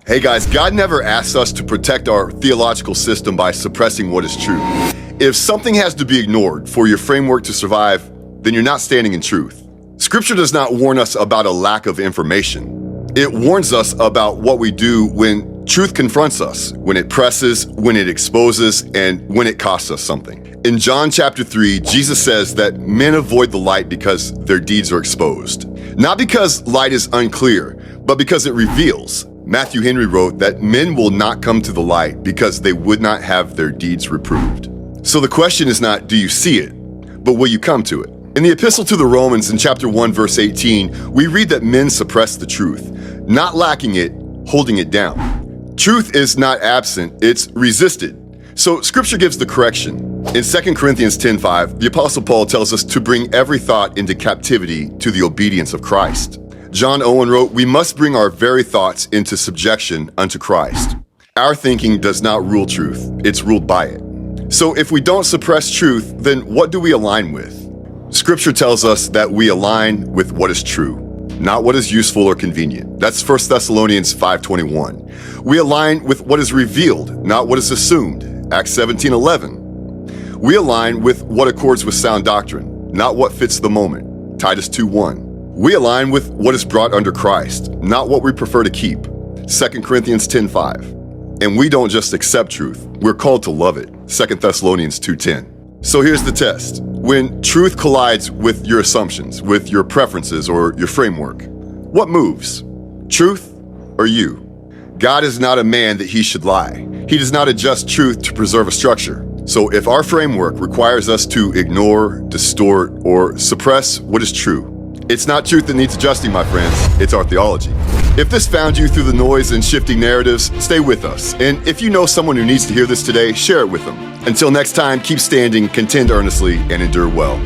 Hey guys, God never asks us to protect our theological system by suppressing what is true. If something has to be ignored for your framework to survive, then you're not standing in truth. Scripture does not warn us about a lack of information. It warns us about what we do when truth confronts us, when it presses, when it exposes, and when it costs us something. In John chapter 3, Jesus says that men avoid the light because their deeds are exposed. Not because light is unclear, but because it reveals. Matthew Henry wrote that men will not come to the light because they would not have their deeds reproved. So the question is not, do you see it, but will you come to it? In the epistle to the Romans in chapter 1, verse 18, we read that men suppress the truth, not lacking it, holding it down. Truth is not absent, it's resisted. So scripture gives the correction. In 2 Corinthians 10:5, the apostle Paul tells us to bring every thought into captivity to the obedience of Christ. John Owen wrote, "We must bring our very thoughts into subjection unto Christ." Our thinking does not rule truth, it's ruled by it. So if we don't suppress truth, then what do we align with? Scripture tells us that we align with what is true, not what is useful or convenient. That's 1 Thessalonians 5:21. We align with what is revealed, not what is assumed. Acts 17:11. We align with what accords with sound doctrine, not what fits the moment. Titus 2:1. We align with what is brought under Christ, not what we prefer to keep. 2 Corinthians 10:5. And we don't just accept truth, we're called to love it. 2 Thessalonians 2:10. So here's the test. When truth collides with your assumptions, with your preferences or your framework, what moves? Truth or you? God is not a man that he should lie. He does not adjust truth to preserve a structure. So if our framework requires us to ignore, distort, or suppress what is true, it's not truth that needs adjusting, my friends. It's our theology. If this found you through the noise and shifting narratives, stay with us. And if you know someone who needs to hear this today, share it with them. Until next time, keep standing, contend earnestly, and endure well.